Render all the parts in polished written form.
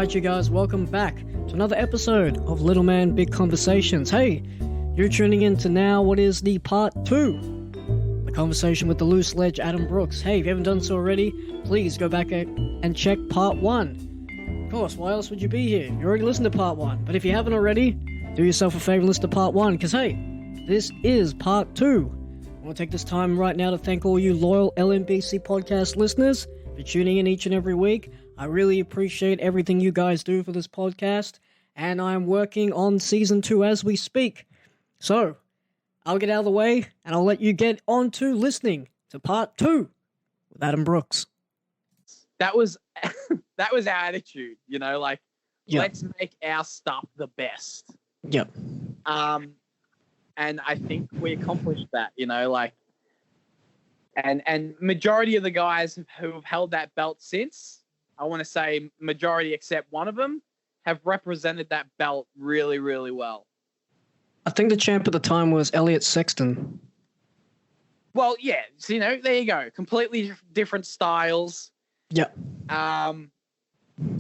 Alright you guys, welcome back to another episode of Little Man Big Conversations. Hey, you're tuning in to now what is the part 2. The conversation with the loose ledge Adam Brooks. Hey, if you haven't done so already, please go back and check part 1. Of course, why else would you be here? You already listened to part 1. But if you haven't already, do yourself a favor and listen to part 1, because hey, this is part 2. I want to take this time right now to thank all you loyal LMBC podcast listeners for tuning in each and every week. I really appreciate everything you guys do for this podcast, and I'm working on season 2 as we speak. So, I'll get out of the way, and I'll let you get on to listening to part 2 with Adam Brooks. That was that was our attitude, you know, like, let's make our stuff the best. Yep. And I think we accomplished that, you know, like, and majority of the guys who have held that belt since, I want to say majority except one of them, have represented that belt really, really well. I think the champ at the time was Elliot Sexton. Well, yeah, so, you know, there you go. Completely different styles. Yep. And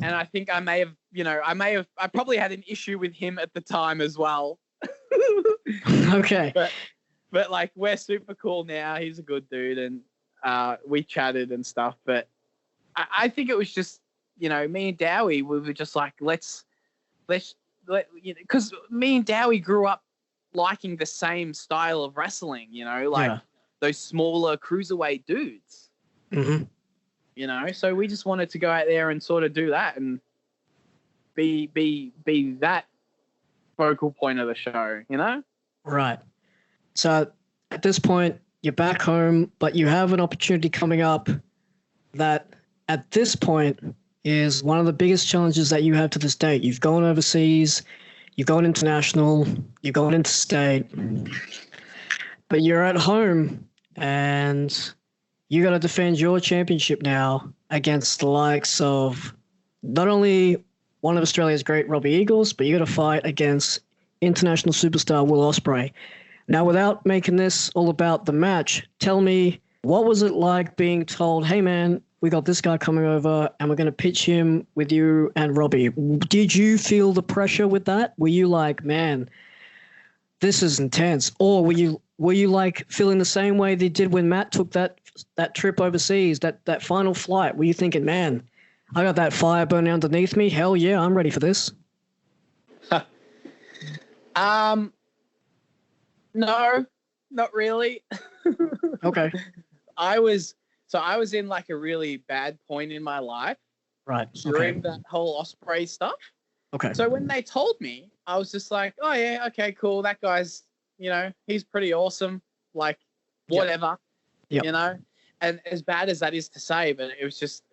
I think I probably had an issue with him at the time as well. Okay. But like, we're super cool now. He's a good dude, and we chatted and stuff. But I think it was just, you know, me and Dowie, we were just like, let's you know, because me and Dowie grew up liking the same style of wrestling, you know, like those smaller cruiserweight dudes. Mm-hmm. You know, so we just wanted to go out there and sort of do that and be that focal point of the show, you know? Right. So at this point, you're back home, but you have an opportunity coming up that at this point is one of the biggest challenges that you have to this date. You've gone overseas, you've gone international, you've gone interstate, but you're at home and you got to defend your championship now against the likes of not only one of Australia's great Robbie Eagles, but you got to fight against international superstar Will Ospreay. Now, without making this all about the match, tell me, what was it like being told, hey man, we got this guy coming over and we're going to pitch him with you and Robbie? Did you feel the pressure with that? Were you like, man, this is intense? Or were you like feeling the same way they did when Matt took that trip overseas, that final flight? Were you thinking, man, I got that fire burning underneath me. Hell yeah, I'm ready for this. No, not really. Okay. I was in like a really bad point in my life. Right. During that whole Ospreay stuff. Okay. So when they told me, I was just like, oh yeah, okay, cool. That guy's, you know, he's pretty awesome. Like, whatever. Yep. You know? And as bad as that is to say, but it was just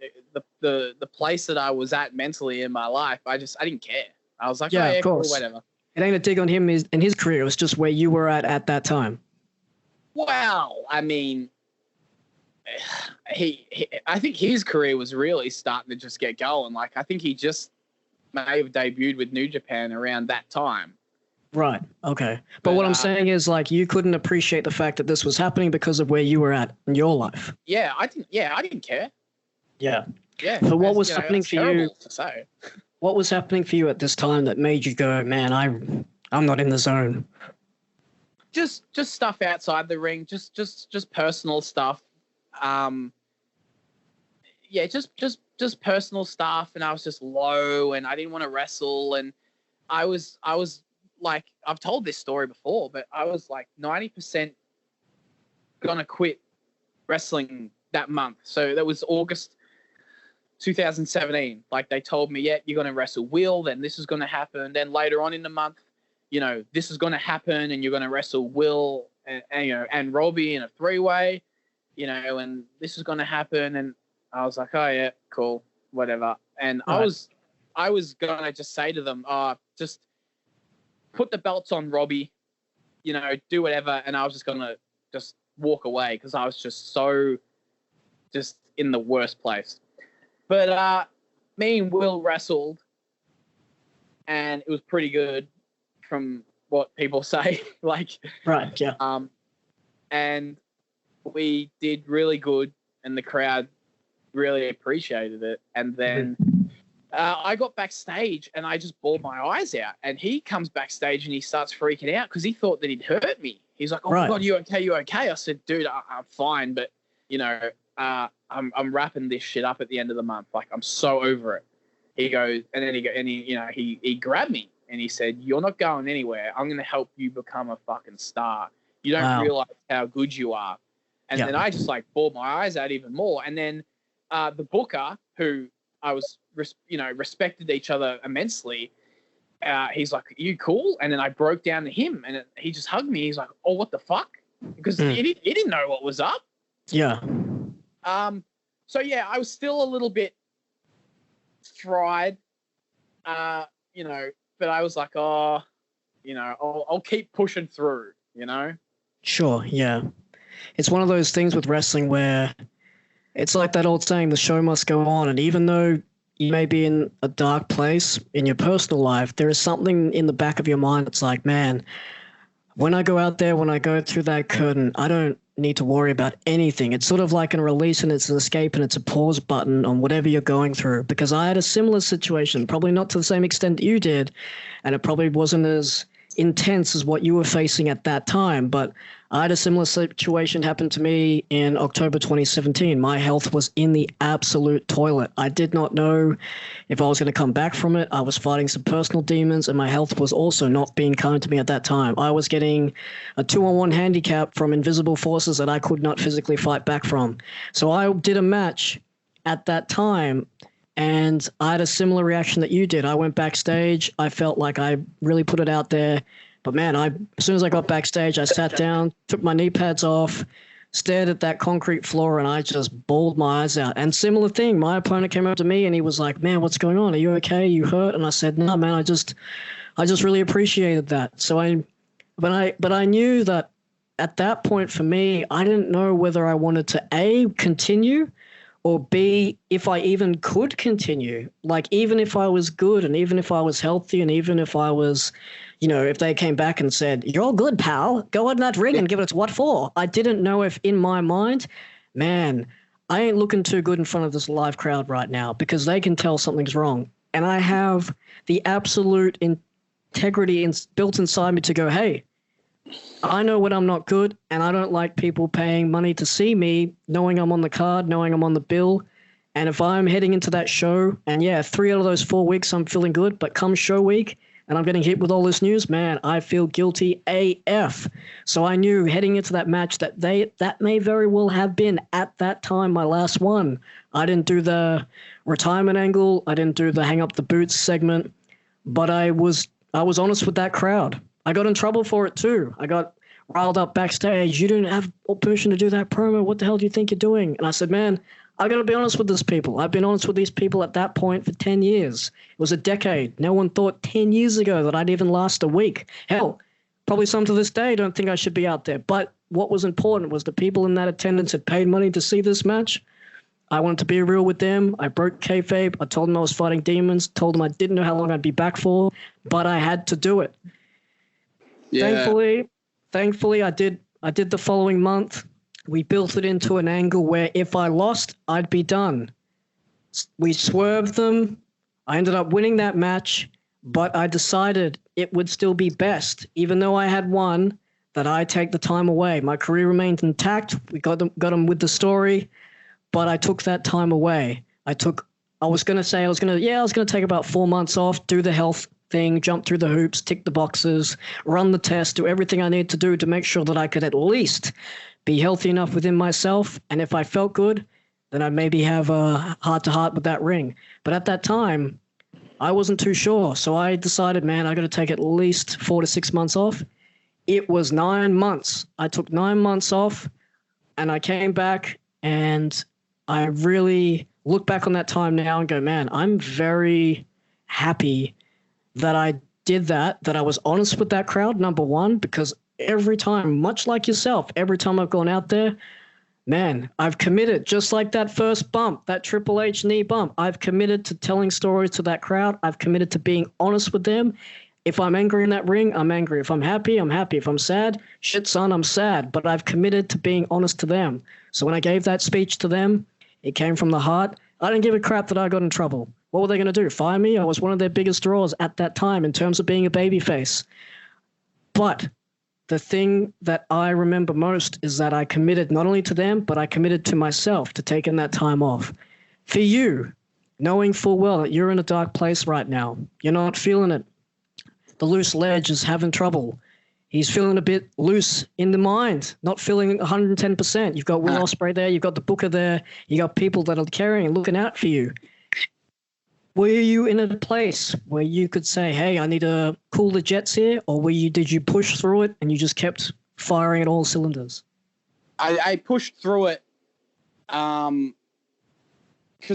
the place that I was at mentally in my life, I didn't care. I was like, oh yeah, cool, whatever. It ain't a dig on him and his career. It was just where you were at that time. Well, I mean, I think his career was really starting to just get going. Like, I think he just may have debuted with New Japan around that time. Right. Okay. But what I'm saying is, like, you couldn't appreciate the fact that this was happening because of where you were at in your life. Yeah, I didn't care. Yeah. Yeah. So what was happening for you? To say. What was happening for you at this time that made you go, man, I'm not in the zone? Just stuff outside the ring, just personal stuff. Yeah, just personal stuff, and I was just low, and I didn't want to wrestle, and I was like, I've told this story before, but I was like 90% gonna quit wrestling that month. So that was August 2017. Like, they told me, yeah, you're gonna wrestle Will, then this is gonna happen. Then later on in the month, you know, this is gonna happen, and you're gonna wrestle Will and you know, and Robbie in a 3-way, you know, and this is gonna happen. And I was like, oh yeah, cool, whatever. And right. I was gonna just say to them, just put the belts on Robbie, you know, do whatever. And I was just gonna just walk away because I was just so just in the worst place. But me and Will wrestled, and it was pretty good from what people say. Like, right, yeah. And we did really good, and the crowd really appreciated it. And then I got backstage and I just bawled my eyes out. And he comes backstage and he starts freaking out because he thought that he'd hurt me. He's like, "Oh my God, you okay? You okay?" I said, "Dude, I'm fine, but you know, I'm wrapping this shit up at the end of the month. Like, I'm so over it." He goes, and then he grabbed me and he said, "You're not going anywhere. I'm going to help you become a fucking star. You don't realize how good you are." And then I just like bawled my eyes out even more. And then the booker, who I was, respected each other immensely, he's like, "Are you cool?" And then I broke down to him and he just hugged me. He's like, "Oh, what the fuck?" Because he didn't know what was up. Yeah. So yeah, I was still a little bit fried, but I was like, I'll keep pushing through, Sure, yeah. It's one of those things with wrestling where it's like that old saying, the show must go on. And even though you may be in a dark place in your personal life, there is something in the back of your mind that's like, man, when I go out there, when I go through that curtain, I don't need to worry about anything. It's sort of like a release and it's an escape and it's a pause button on whatever you're going through. Because I had a similar situation, probably not to the same extent that you did, and it probably wasn't as intense as what you were facing at that time, but I had a similar situation happen to me in October 2017. My health was in the absolute toilet. I did not know if I was going to come back from it. I was fighting some personal demons, and my health was also not being kind to me at that time. I was getting a 2-on-1 handicap from invisible forces that I could not physically fight back from. So I did a match at that time, and I had a similar reaction that you did. I went backstage. I felt like I really put it out there. But man, as soon as I got backstage, I sat down, took my knee pads off, stared at that concrete floor, and I just bawled my eyes out. And similar thing, my opponent came up to me and he was like, "Man, what's going on? Are you okay? You hurt?" And I said, "No, man, I just really appreciated that." So but I knew that at that point for me, I didn't know whether I wanted to A, continue, or B, if I even could continue. Like, even if I was good and even if I was healthy and even if I was, if they came back and said, "You're all good, pal, go in that ring and give it to what for?" I didn't know if in my mind, man, I ain't looking too good in front of this live crowd right now because they can tell something's wrong. And I have the absolute integrity built inside me to go, hey, I know when I'm not good, and I don't like people paying money to see me, knowing I'm on the card, knowing I'm on the bill. And if I'm heading into that show, and yeah, 3 out of those 4 weeks I'm feeling good, but come show week, and I'm getting hit with all this news, man, I feel guilty AF. So I knew heading into that match that may very well have been at that time my last one. I didn't do the retirement angle. I didn't do the hang up the boots segment, but I was honest with that crowd. I got in trouble for it too. I got riled up backstage. "You didn't have permission to do that promo. What the hell do you think you're doing?" And I said, "Man, I got to be honest with these people. I've been honest with these people at that point for 10 years. It was a decade. No one thought 10 years ago that I'd even last a week. Hell, probably some to this day don't think I should be out there. But what was important was the people in that attendance had paid money to see this match. I wanted to be real with them. I broke kayfabe. I told them I was fighting demons, told them I didn't know how long I'd be back for, but I had to do it. Yeah. Thankfully, I did the following month. We built it into an angle where if I lost, I'd be done. We swerved them. I ended up winning that match, but I decided it would still be best, even though I had won, that I take the time away. My career remained intact. We got them with the story, but I took that time away. I was going to take about 4 months off, do the health thing, jump through the hoops, tick the boxes, run the test, do everything I need to do to make sure that I could at least be healthy enough within myself. And if I felt good, then I'd maybe have a heart-to-heart with that ring. But at that time, I wasn't too sure. So I decided, man, I got to take at least 4 to 6 months off. It was 9 months. I took 9 months off, and I came back, and I really look back on that time now and go, man, I'm very happy that I did that I was honest with that crowd, number one, because every time, much like yourself, every time I've gone out there, man, I've committed, just like that first bump, that Triple H knee bump. I've committed to telling stories to that crowd. I've committed to being honest with them. If I'm angry in that ring, I'm angry. If I'm happy, I'm happy. If I'm sad, shit, son, I'm sad. But I've committed to being honest to them. So when I gave that speech to them, it came from the heart. I didn't give a crap that I got in trouble. What were they going to do? Fire me? I was one of their biggest draws at that time in terms of being a babyface. But the thing that I remember most is that I committed not only to them, but I committed to myself to taking that time off. For you, knowing full well that you're in a dark place right now, you're not feeling it. The loose ledge is having trouble. He's feeling a bit loose in the mind, not feeling 110%. You've got Will Ospreay there. You've got the Booker there. You got people that are caring and looking out for you. Were you in a place where you could say, hey, I need to cool the jets here? Or did you push through it and you just kept firing at all cylinders? I pushed through it because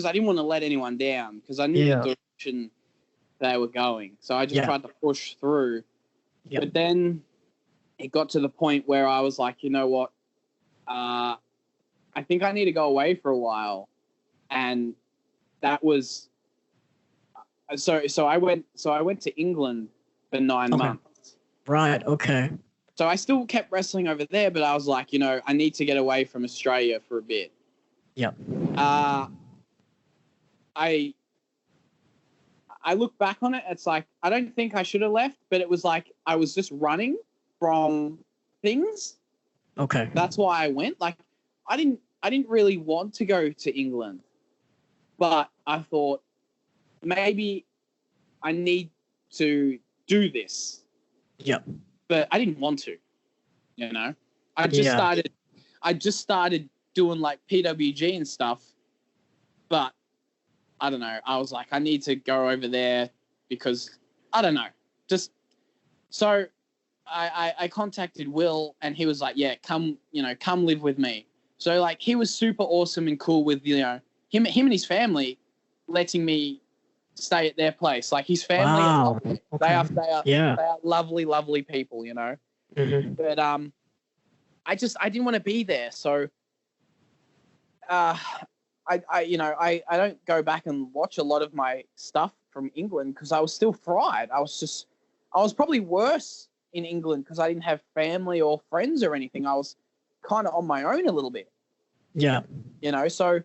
I didn't want to let anyone down because I knew the direction they were going. So I just tried to push through. Yep. But then it got to the point where I was like, you know what? I think I need to go away for a while. And that was so I went to England for 9 months. Right, okay. So I still kept wrestling over there, but I was like, you know, I need to get away from Australia for a bit. Yep. I look back on it, it's like I don't think I should have left, but it was like I was just running from things. Okay. That's why I went. Like I didn't really want to go to England, but I thought maybe I need to do this. Yep. But I didn't want to, you know. I just started doing like PWG and stuff, but I don't know. I was like, I need to go over there because I don't know. Just so I contacted Will and he was like, yeah, come live with me. So like he was super awesome and cool with, you know, him and his family letting me stay at their place. Like his family, wow. They are lovely, lovely people, you know. Mm-hmm. But I didn't want to be there. So I don't go back and watch a lot of my stuff from England because I was still fried. I was probably worse in England because I didn't have family or friends or anything. I was kind of on my own a little bit. Yeah. You know, so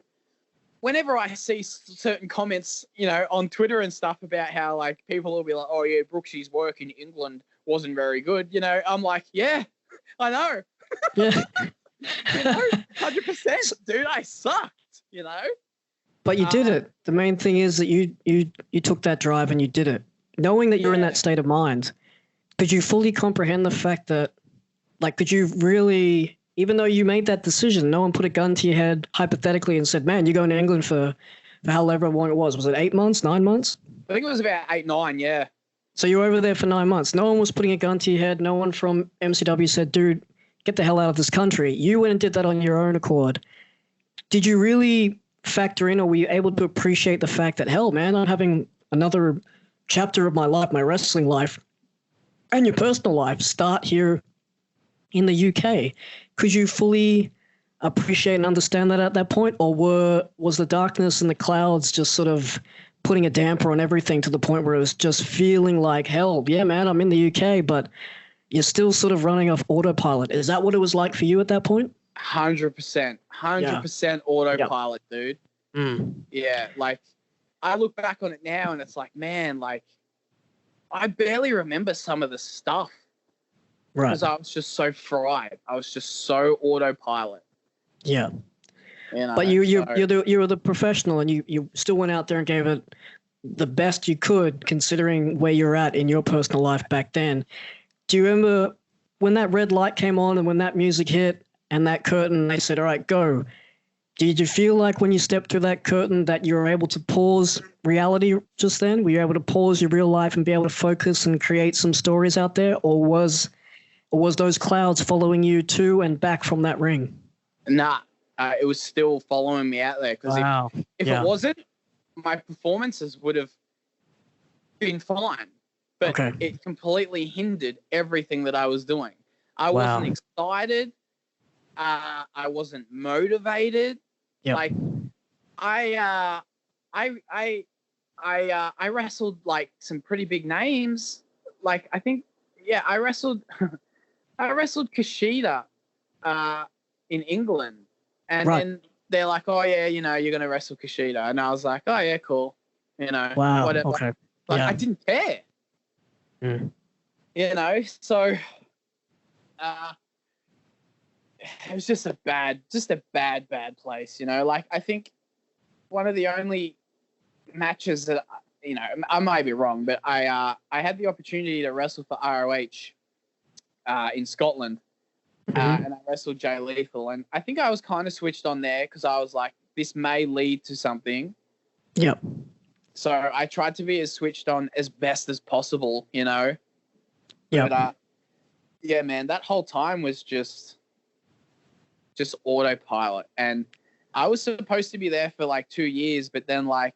whenever I see certain comments, you know, on Twitter and stuff about how like people will be like, oh yeah, Brooksy's work in England wasn't very good. You know, I'm like, yeah, I know. Yeah. You know, 100%, dude, I sucked. You know, but you did it. The main thing is that you took that drive and you did it, knowing that you're in that state of mind. Could you fully comprehend the fact that, like, could you really, even though you made that decision, no one put a gun to your head hypothetically and said, "Man, you're going to England for however long it was. Was it 8 months, 9 months?" I think it was about 8, 9. Yeah. So you were over there for 9 months. No one was putting a gun to your head. No one from MCW said, "Dude, get the hell out of this country." You went and did that on your own accord. Did you really factor in, or were you able to appreciate the fact that, hell, man, I'm having another chapter of my life, my wrestling life, and your personal life start here in the UK? Could you fully appreciate and understand that at that point, or was the darkness and the clouds just sort of putting a damper on everything to the point where it was just feeling like, hell, yeah, man, I'm in the UK, but you're still sort of running off autopilot? Is that what it was like for you at that point? 100% autopilot, dude. Yeah, like I look back on it now and it's like, man, like I barely remember some of the stuff, right? Because I was just so fried. I was just so autopilot. Yeah, you know, but you were the professional, and you still went out there and gave it the best you could, considering where you're at in your personal life back then. Do you remember when that red light came on and when that music hit? And that curtain, they said, all right, go. Did you feel like when you stepped through that curtain that you were able to pause reality just then? Were you able to pause your real life and be able to focus and create some stories out there? Or was those clouds following you to and back from that ring? Nah, it was still following me out there. Because if it wasn't, my performances would have been fine. But it completely hindered everything that I was doing. I wasn't excited. I wasn't motivated. Yep. Like I wrestled like some pretty big names. Like I think, I wrestled Kushida in England, and then they're like, oh yeah, you know, you're gonna wrestle Kushida, and I was like, oh yeah, cool, you know, Wow. whatever. Okay. Like Yeah. I didn't care, you know. So it was just a bad place, you know. Like I think one of the only matches that, you know, I might be wrong, but I had the opportunity to wrestle for ROH in Scotland. And I wrestled Jay Lethal, and I think I was kind of switched on there because I was like, this may lead to something. Yep. So I tried to be as switched on as best as possible, you know. Yep. But yeah, man, that whole time was just autopilot, and I was supposed to be there for like 2 years, but then like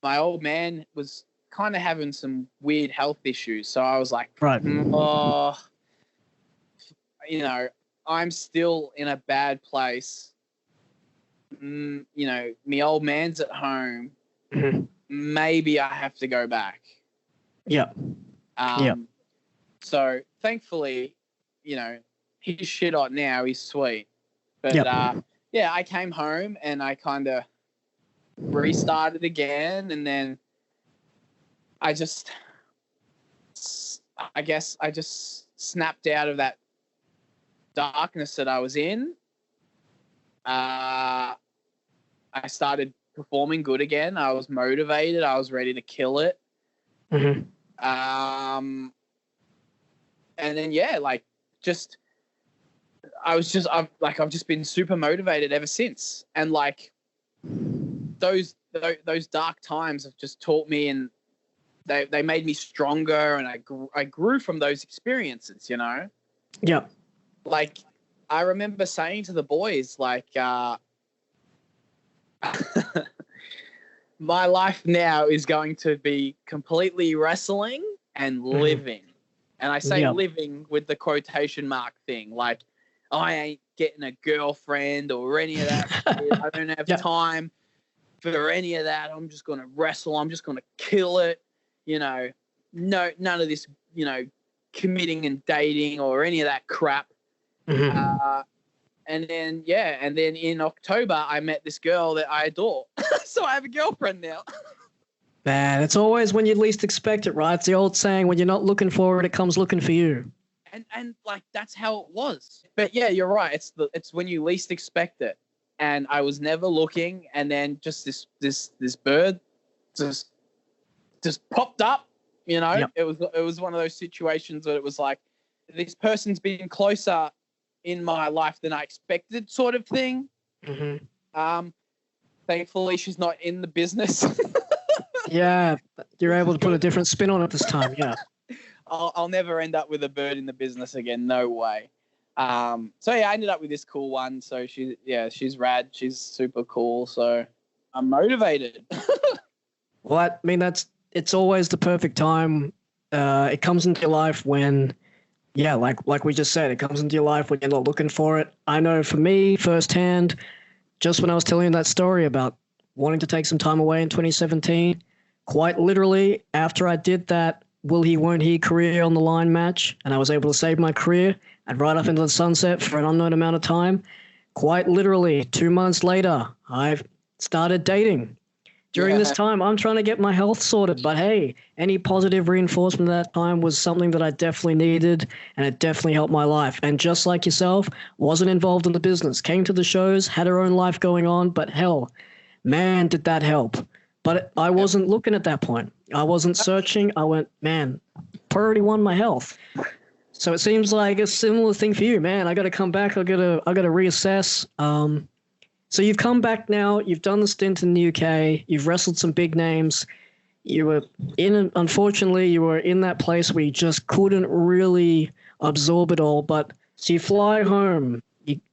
my old man was kind of having some weird health issues, so I was like, Right. Oh, you know, I'm still in a bad place. You know, my old man's at home. Maybe I have to go back. Yep. So thankfully, you know, he's shit hot now. He's sweet. But yeah, I came home and I kind of restarted again, and then I guess I just snapped out of that darkness that I was in. I started performing good again. I was motivated. I was ready to kill it. And then yeah, like I've just been super motivated ever since. And like those dark times have just taught me, and they made me stronger, and I grew from those experiences, you know? Yeah. Like, I remember saying to the boys, like, my life now is going to be completely wrestling and living. And I say living with the quotation mark thing. Like, I ain't getting a girlfriend or any of that shit. I don't have time for any of that. I'm just going to wrestle. I'm just going to kill it. You know, none of this, you know, committing and dating or any of that crap. And then in October, I met this girl that I adore. So I have a girlfriend now. Man, it's always when you least expect it, right? It's the old saying, when you're not looking for it, it comes looking for you. And like, that's how it was. But yeah, you're right. It's when you least expect it. And I was never looking, and then just this bird just popped up, you know. It was one of those situations where it was like, this person's been closer in my life than I expected, sort of thing. Thankfully she's not in the business. Yeah, you're able to put a different spin on it this time. Yeah. I'll never end up with a bird in the business again. No way. So yeah, I ended up with this cool one. So she's rad. She's super cool. So I'm motivated. Well, I mean, it's always the perfect time. It comes into your life when, yeah, like we just said, it comes into your life when you're not looking for it. I know for me firsthand, just when I was telling you that story about wanting to take some time away in 2017, quite literally after I did that will he, won't he career on the line match, and I was able to save my career and ride off into the sunset for an unknown amount of time, quite literally 2 months later, I've started dating. During this time, I'm trying to get my health sorted, but hey, any positive reinforcement at that time was something that I definitely needed, and it definitely helped my life. And just like yourself, wasn't involved in the business, came to the shows, had her own life going on, but hell, man, did that help. But I wasn't looking at that point. I wasn't searching. I went, man, priority one, my health. So it seems like a similar thing for you, man. I got to come back. I got to reassess. So you've come back now. You've done the stint in the UK. You've wrestled some big names. Unfortunately, you were in that place where you just couldn't really absorb it all. But so you fly home.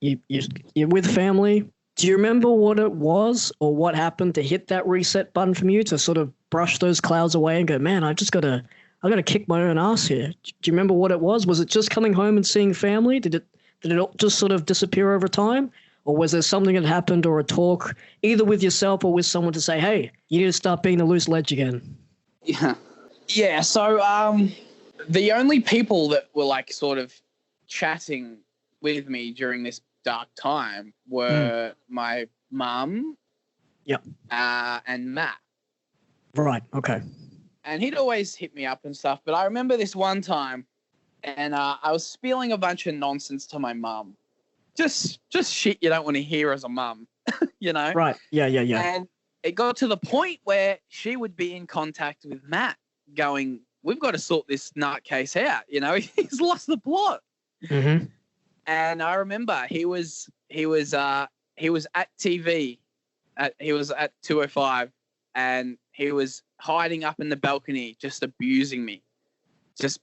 You're with family. Do you remember what it was or what happened to hit that reset button from you to sort of brush those clouds away and go, man, I got to kick my own ass here? Do you remember what it was? Was it just coming home and seeing family? Did it just sort of disappear over time? Or was there something that happened or a talk either with yourself or with someone to say, hey, you need to start being the loose ledge again? Yeah. Yeah. So the only people that were like sort of chatting with me during this dark time were my Mum, Yep. and Matt. Right. Okay. And he'd always hit me up and stuff. But I remember this one time, and I was spilling a bunch of nonsense to my mum. Just shit you don't want to hear as a mum, you know? Right. Yeah. And it got to the point where she would be in contact with Matt going, we've got to sort this nutcase out. You know, he's lost the plot. Mm-hmm. And I remember he was at TV. He was at 205, and he was hiding up in the balcony, just abusing me. Just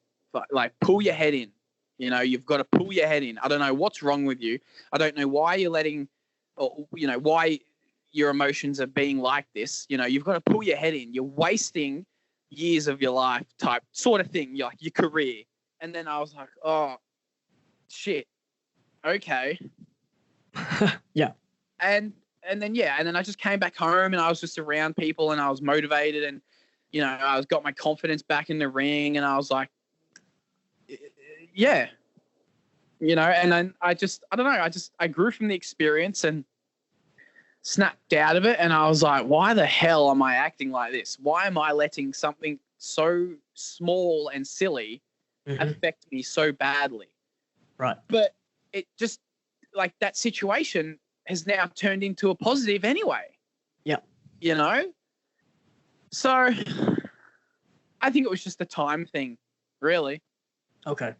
like, pull your head in. You know, you've got to pull your head in. I don't know what's wrong with you. I don't know why you're letting, or, you know, why your emotions are being like this. You know, you've got to pull your head in. You're wasting years of your life, type sort of thing, like your career. And then I was like, oh, shit. Okay. Yeah. And then I just came back home, and I was just around people, and I was motivated, and, you know, I got my confidence back in the ring, and I was like, yeah, you know, and then I don't know, I grew from the experience and snapped out of it. And I was like, why the hell am I acting like this? Why am I letting something so small and silly affect me so badly? Right. But it just, like, that situation has now turned into a positive anyway. Yeah. You know? So I think it was just a time thing, really. Okay.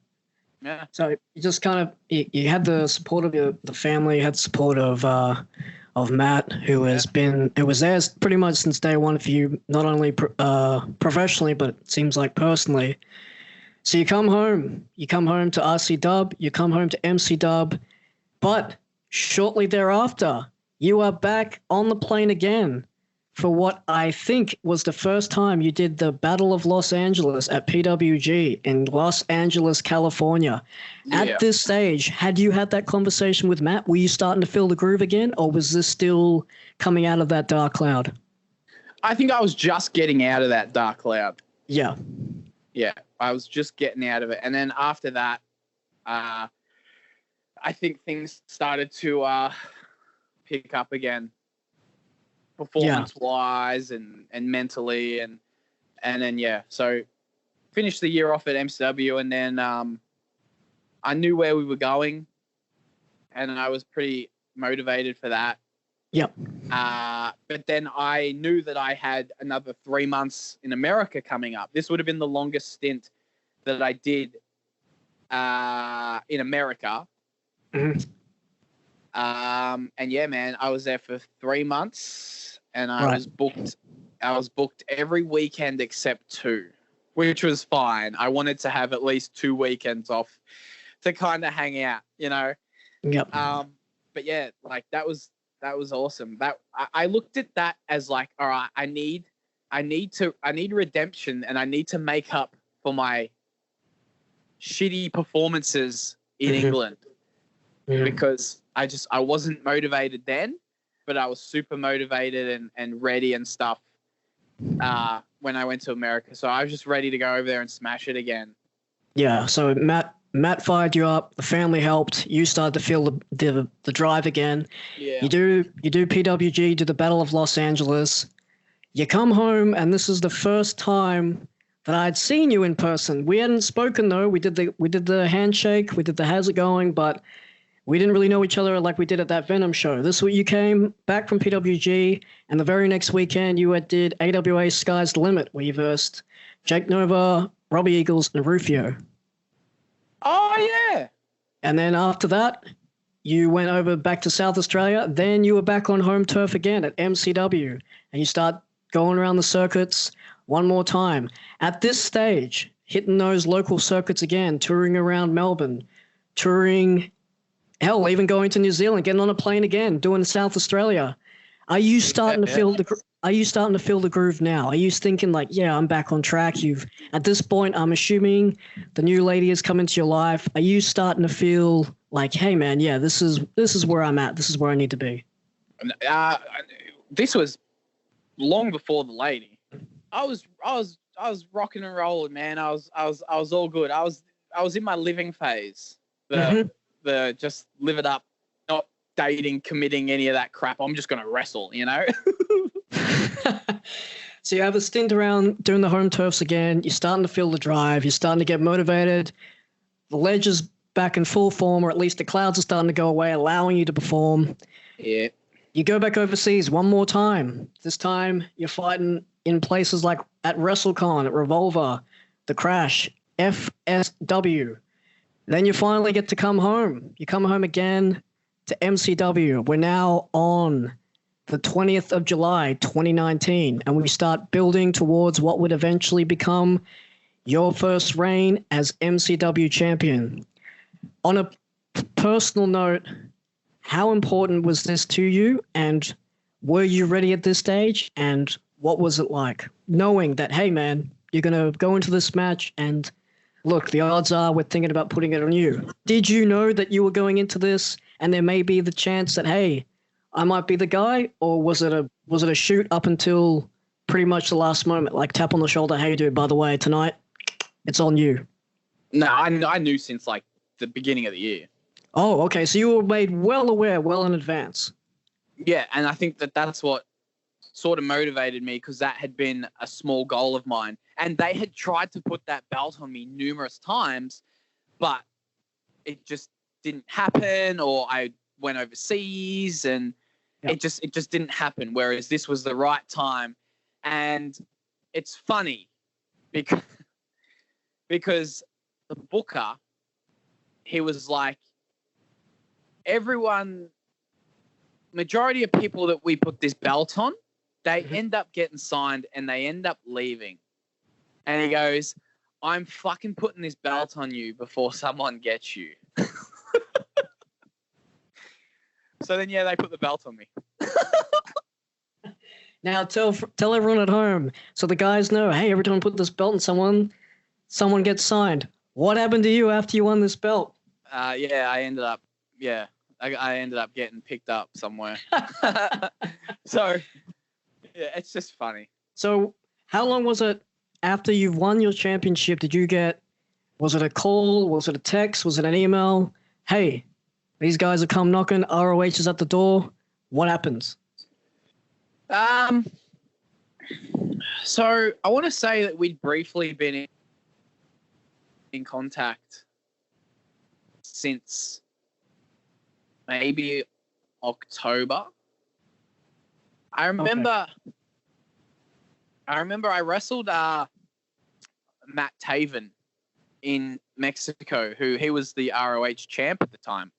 Yeah. So you just kind of you had the support of the family, you had the support of Matt, who was there pretty much since day one for you, not only professionally, but it seems like personally. So you come home to RC Dub, you come home to MC Dub, but shortly thereafter, you are back on the plane again for what I think was the first time you did the Battle of Los Angeles at PWG in Los Angeles, California. Yeah. At this stage, had you had that conversation with Matt? Were you starting to feel the groove again, or was this still coming out of that dark cloud? I think I was just getting out of that dark cloud. Yeah. Yeah, I was just getting out of it. And then after that, I think things started to pick up again, performance-wise and mentally. And then, yeah, so finished the year off at MCW, and then I knew where we were going, and I was pretty motivated for that. Yep. But then I knew that I had another 3 months in America coming up. This would have been the longest stint that I did in America. Mm-hmm. And yeah, man, I was there for 3 months, and I was booked every weekend except 2, which was fine. I wanted to have at least 2 weekends off to kind of hang out, you know? Yep. But yeah, like that was awesome. That I looked at that as like, all right, I need redemption, and I need to make up for my shitty performances in England, because I wasn't motivated then, but I was super motivated and ready and stuff when I went to America. So I was just ready to go over there and smash it again. Yeah. So Matt fired you up. The family helped. You started to feel the drive again. Yeah. You do PWG, do the Battle of Los Angeles. You come home, and this is the first time that I'd seen you in person. We hadn't spoken though. We did the handshake. We did the how's it going, but we didn't really know each other like we did at that Venom show. This week you came back from PWG, and the very next weekend you did AWA Sky's the Limit, where you versed Jake Nova, Robbie Eagles, and Rufio. Oh, yeah. And then after that, you went over back to South Australia. Then you were back on home turf again at MCW, and you start going around the circuits one more time. At this stage, hitting those local circuits again, touring around Melbourne, touring, hell, even going to New Zealand, getting on a plane again, doing South Australia. Are you starting to feel the groove now? Are you thinking like, yeah, I'm back on track? At this point, I'm assuming the new lady has come into your life. Are you starting to feel like, hey man, yeah, this is where I'm at. This is where I need to be. This was long before the lady. I was rocking and rolling, man. I was all good. I was in my living phase. The just live it up, not dating, committing any of that crap. I'm just going to wrestle, you know? So you have a stint around doing the home turfs again. You're starting to feel the drive. You're starting to get motivated. The ledge is back in full form, or at least the clouds are starting to go away, allowing you to perform. Yeah. You go back overseas one more time. This time you're fighting in places like at WrestleCon, at Revolver, The Crash, FSW. Then you finally get to come home. You come home again to MCW. We're now on the 20th of July, 2019, and we start building towards what would eventually become your first reign as MCW champion. On a personal note, how important was this to you, and were you ready at this stage, and what was it like knowing that, hey, man, you're going to go into this match and look, the odds are we're thinking about putting it on you? Did you know that you were going into this and there may be the chance that, hey, I might be the guy, or was it a shoot up until pretty much the last moment, like tap on the shoulder, hey, dude, by the way, tonight, it's on you? No, I knew since like the beginning of the year. Oh, okay. So you were made well aware, well in advance. Yeah, and I think that's what sort of motivated me, because that had been a small goal of mine. And they had tried to put that belt on me numerous times, but it just didn't happen, or I went overseas and it just didn't happen. Whereas this was the right time. And it's funny because the booker, he was like, majority of people that we put this belt on, they end up getting signed and they end up leaving. And he goes, I'm fucking putting this belt on you before someone gets you. So then, yeah, they put the belt on me. Now tell everyone at home, so the guys know, hey, every time I put this belt on someone gets signed. What happened to you after you won this belt? I ended up getting picked up somewhere. So, yeah, it's just funny. So how long was it after you've won your championship? Was it a call? Was it a text? Was it an email? Hey, these guys have come knocking. ROH is at the door. What happens? So I want to say that we'd briefly been in contact since maybe October. I remember I wrestled Matt Taven in Mexico, who he was the ROH champ at the time.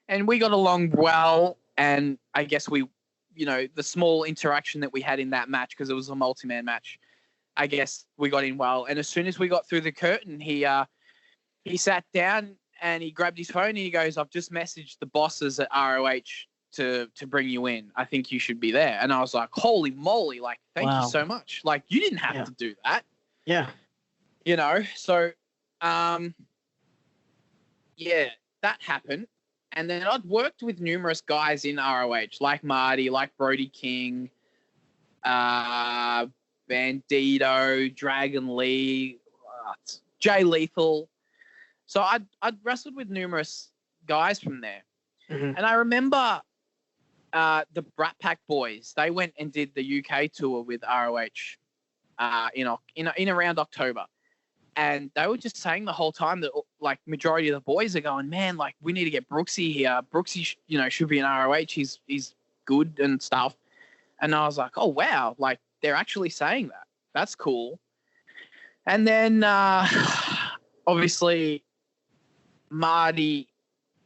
And we got along well, and I guess we, the small interaction that we had in that match, because it was a multi-man match, I guess we got in well. And as soon as we got through the curtain, he sat down and he grabbed his phone and he goes, I've just messaged the bosses at ROH to bring you in. I think you should be there. And I was like, holy moly, like, thank you so much. Like, you didn't have to do that. Yeah. So, that happened. And then I'd worked with numerous guys in ROH, like Marty, like Brody King, Bandito, Dragon Lee, Jay Lethal. So I'd wrestled with numerous guys from there. Mm-hmm. And I remember the Brat Pack boys, they went and did the UK tour with ROH in around October. And they were just saying the whole time that, like, majority of the boys are going, man, like, we need to get Brooksy here. Brooksy, should be in ROH. He's good and stuff. And I was like, oh, wow. Like, they're actually saying that. That's cool. And then, obviously, Marty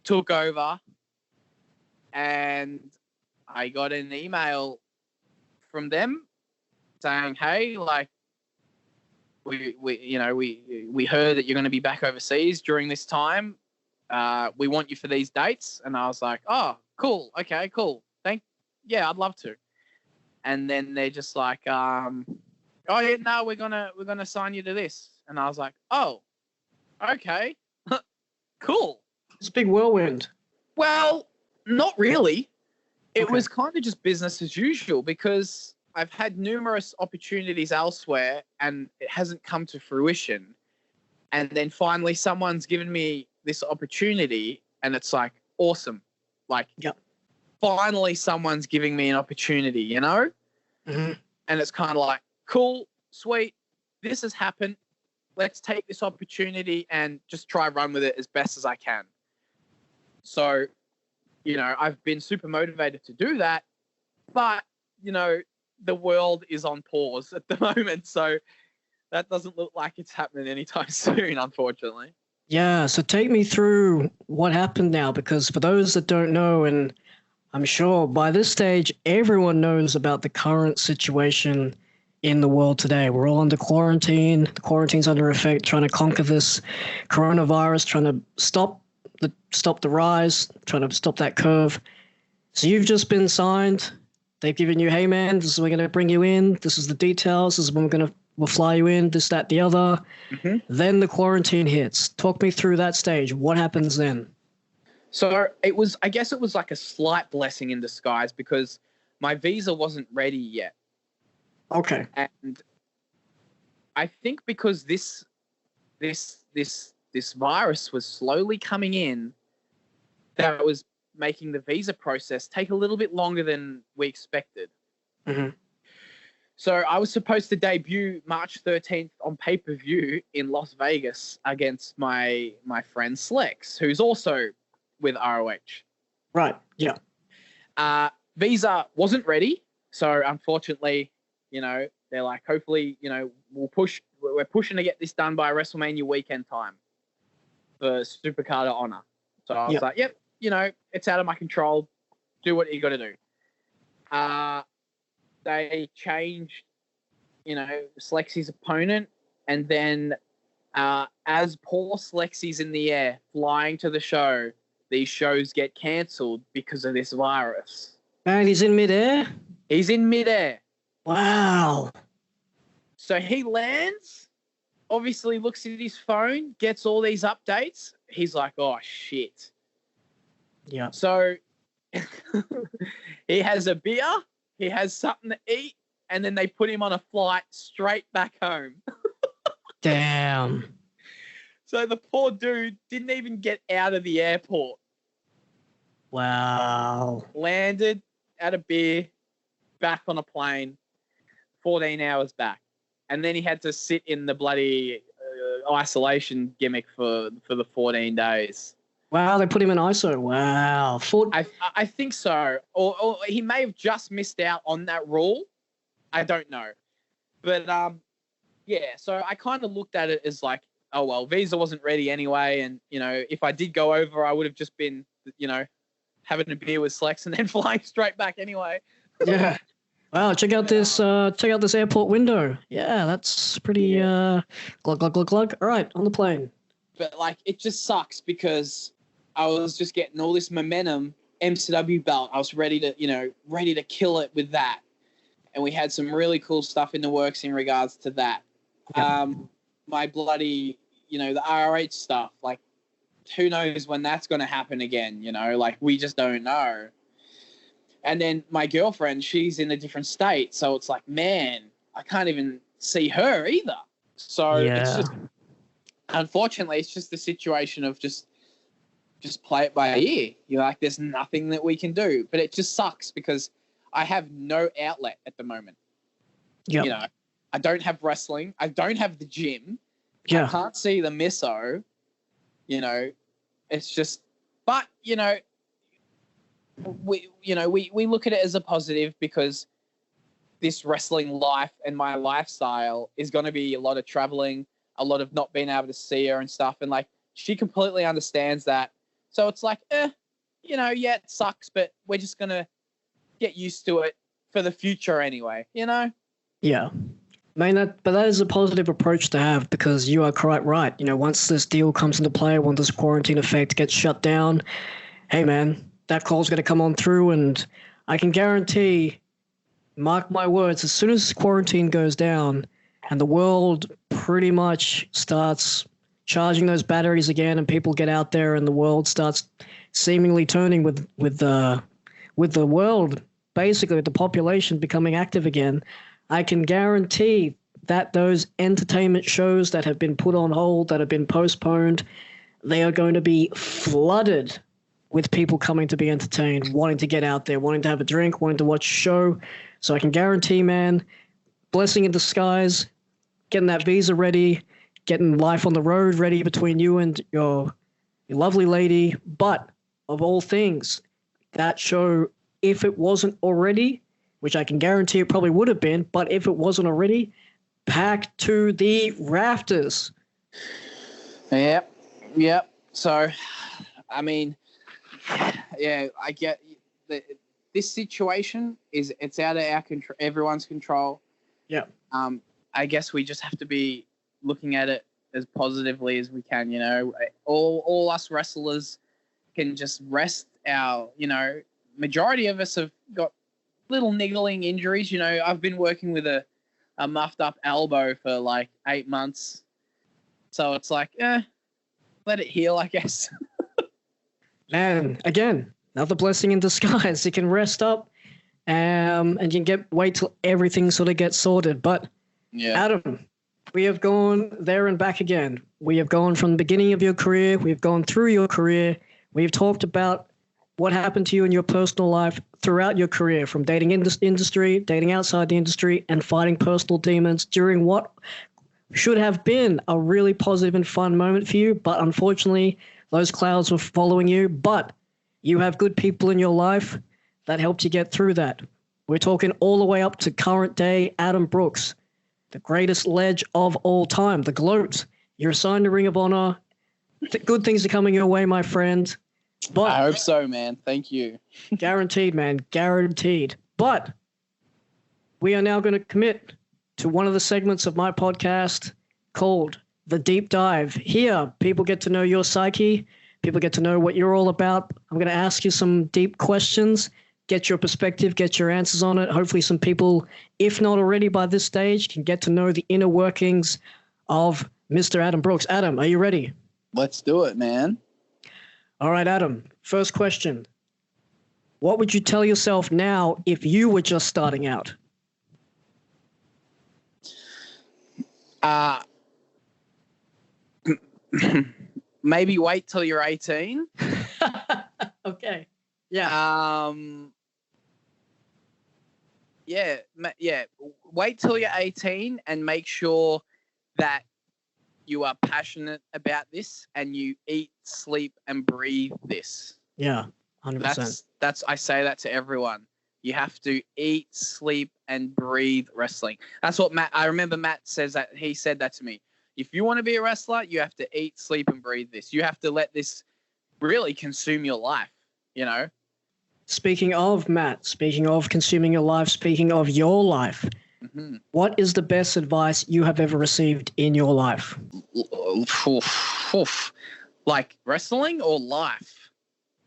took over. And I got an email from them saying, hey, like, we heard that you're going to be back overseas during this time. We want you for these dates. And I was like, oh, cool. Okay, cool. I'd love to. And then they're just like, we're gonna sign you to this. And I was like, oh, okay, cool. It's a big whirlwind. Well, not really. It was kind of just business as usual, because I've had numerous opportunities elsewhere and it hasn't come to fruition. And then finally someone's given me this opportunity and it's like, awesome. Like, Yep. finally someone's giving me an opportunity, you know? Mm-hmm. And it's kind of like, cool, sweet, this has happened. Let's take this opportunity and just try run with it as best as I can. So, you know, I've been super motivated to do that, but, you know, the world is on pause at the moment. So that doesn't look like it's happening anytime soon, unfortunately. Yeah, so take me through what happened now, because for those that don't know, and I'm sure by this stage, everyone knows about the current situation in the world today. We're all under quarantine. The quarantine's under effect, trying to conquer this coronavirus, trying to stop the rise, trying to stop that curve. So you've just been signed. They've given you, hey man, this is we're going to bring you in. This is the details. This is when we'll fly you in. This, that, the other. Mm-hmm. Then the quarantine hits. Talk me through that stage. What happens then? So I guess it was like a slight blessing in disguise because my visa wasn't ready yet. Okay. And I think because this virus was slowly coming in, that was making the visa process take a little bit longer than we expected. Mm-hmm. So I was supposed to debut March 13th on pay-per-view in Las Vegas against my friend Slex, who's also with ROH. Right. Yeah. Visa wasn't ready, so unfortunately, you know, they're like, hopefully, you know, we're pushing to get this done by WrestleMania weekend time for Supercard of Honor. So I was like, yep, you know, it's out of my control. Do what you got to do. They changed, you know, Slexy's opponent, and then as poor Slexy's in the air flying to the show, these shows get cancelled because of this virus. And he's in midair? He's in midair. Wow. So he lands, obviously looks at his phone, gets all these updates. He's like, oh, shit. Yeah. So he has a beer, he has something to eat, and then they put him on a flight straight back home. Damn. So the poor dude didn't even get out of the airport. Wow. Landed, had a beer, back on a plane, 14 hours back. And then he had to sit in the bloody isolation gimmick for the 14 days. Wow, they put him in ISO. Wow. I think so. Or he may have just missed out on that rule. I don't know. But, yeah, so I kind of looked at it as like, oh, well, visa wasn't ready anyway. And, you know, if I did go over, I would have just been, you know, having a beer with Slex and then flying straight back anyway. Yeah. Wow, check out this airport window. Yeah, that's pretty glug glug glug glug. All right, on the plane. But like it just sucks because I was just getting all this momentum, MCW belt. I was ready to kill it with that. And we had some really cool stuff in the works in regards to that. Yeah. My bloody, you know, the ROH stuff, like who knows when that's going to happen again, you know, like we just don't know. And then my girlfriend, she's in a different state. So it's like, man, I can't even see her either. So It's just, unfortunately, it's just the situation of just play it by ear. You're like, there's nothing that we can do. But it just sucks because I have no outlet at the moment. Yep. You know, I don't have wrestling. I don't have the gym. Yeah. I can't see the misso. You know, it's just, but, you know, we look at it as a positive because this wrestling life and my lifestyle is going to be a lot of traveling, a lot of not being able to see her and stuff. And like, she completely understands that. So it's like, you know, yeah, it sucks, but we're just going to get used to it for the future anyway, you know? Yeah. I mean, that is a positive approach to have because you are quite right. You know, once this deal comes into play, once this quarantine effect gets shut down, hey, man, that call's going to come on through, and I can guarantee, mark my words, as soon as quarantine goes down and the world pretty much starts charging those batteries again and people get out there and the world starts seemingly turning with the world, basically with the population becoming active again, I can guarantee that those entertainment shows that have been put on hold, that have been postponed, they are going to be flooded with people coming to be entertained, wanting to get out there, wanting to have a drink, wanting to watch a show. So I can guarantee, man, blessing in disguise, getting that visa ready, getting life on the road ready between you and your lovely lady. But of all things, that show, if it wasn't already, which I can guarantee it probably would have been, but if it wasn't already, packed to the rafters. Yep. So, I mean, yeah, I get this situation it's out of our control, everyone's control. Yeah. I guess we just have to be looking at it as positively as we can. You know, all us wrestlers can just rest our. You know, majority of us have got little niggling injuries. You know, I've been working with a muffed up elbow for like 8 months, so it's like, let it heal, I guess. Man, again, another blessing in disguise. You can rest up, and you can wait till everything sort of gets sorted. But yeah, Adam, we have gone there and back again. We have gone from the beginning of your career. We've gone through your career. We've talked about what happened to you in your personal life throughout your career, from dating industry, dating outside the industry, and fighting personal demons during what should have been a really positive and fun moment for you. But unfortunately, those clouds were following you. But you have good people in your life that helped you get through that. We're talking all the way up to current day Adam Brooks, the greatest ledge of all time, the GLOAT. You're assigned a Ring of Honor. Good things are coming your way, my friend. But I hope so, man. Thank you. Guaranteed, man. Guaranteed. But we are now going to commit to one of the segments of my podcast called The Deep Dive. Here, people get to know your psyche. People get to know what you're all about. I'm going to ask you some deep questions, get your perspective, get your answers on it. Hopefully some people, if not already by this stage, can get to know the inner workings of Mr. Adam Brooks. Adam, are you ready? Let's do it, man. All right, Adam, first question. What would you tell yourself now if you were just starting out? Maybe wait till you're 18. Okay. Yeah. Yeah. Wait till you're 18 and make sure that you are passionate about this and you eat, sleep, and breathe this. Yeah, 100%. That's I say that to everyone. You have to eat, sleep, and breathe wrestling. That's what I remember Matt says that. He said that to me. If you want to be a wrestler, you have to eat, sleep, and breathe this. You have to let this really consume your life, you know? Speaking of, Matt, speaking of consuming your life, speaking of your life, what is the best advice you have ever received in your life? Like wrestling or life?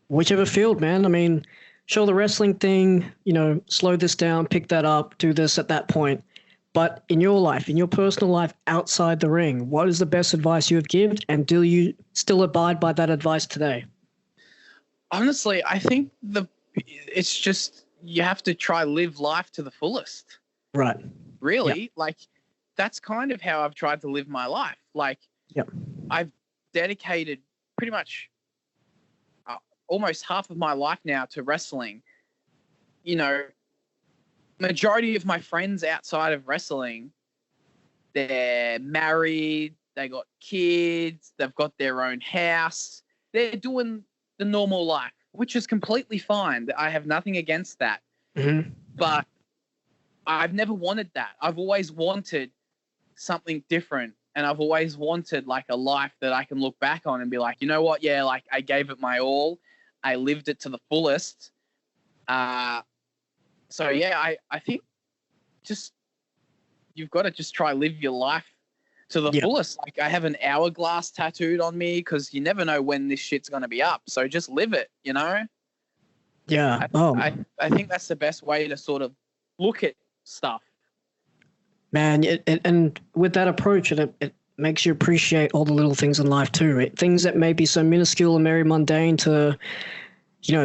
Whichever field, man. I mean, sure, the wrestling thing, slow this down, pick that up, do this at that point. But in your life, in your personal life outside the ring, what is the best advice you have given, and do you still abide by that advice today? Honestly, I think it's just you have to try live life to the fullest. Right. Really? Yep. Like, that's kind of how I've tried to live my life. Like, yep. I've dedicated pretty much almost half of my life now to wrestling. Majority of my friends outside of wrestling, they're married, they got kids, they've got their own house. They're doing the normal life, which is completely fine. I have nothing against that. Mm-hmm. But I've never wanted that. I've always wanted something different, and I've always wanted like a life that I can look back on and be like, you know what? Yeah, like I gave it my all. I lived it to the fullest. So yeah, I think just you've got to just try live your life to the fullest. Like, I have an hourglass tattooed on me because you never know when this shit's going to be up. So just live it, Yeah. I think that's the best way to sort of look at stuff. Man, and with that approach, it makes you appreciate all the little things in life too. Things that may be so minuscule and very mundane to,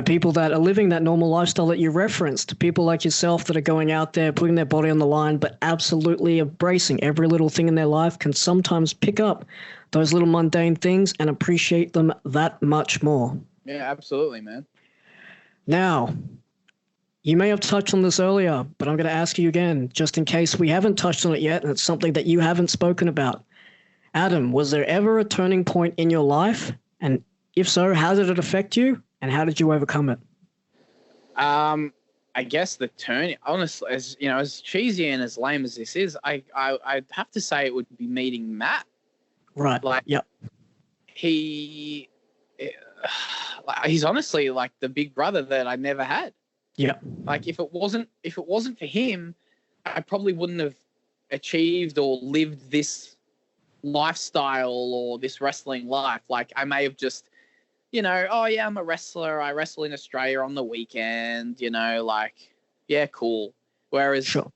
people that are living that normal lifestyle that you referenced, people like yourself that are going out there, putting their body on the line, but absolutely embracing every little thing in their life, can sometimes pick up those little mundane things and appreciate them that much more. Yeah, absolutely, man. Now, you may have touched on this earlier, but I'm going to ask you again, just in case we haven't touched on it yet, and it's something that you haven't spoken about. Adam, was there ever a turning point in your life? And if so, how did it affect you? And how did you overcome it? I guess the turn, honestly, as cheesy and as lame as this is, I'd have to say it would be meeting Matt. Right. Like, yep. He's honestly like the big brother that I never had. Yeah. Like if it wasn't for him, I probably wouldn't have achieved or lived this lifestyle or this wrestling life. Like I may have just, oh yeah, I'm a wrestler. I wrestle in Australia on the weekend, like, yeah, cool. Whereas, sure.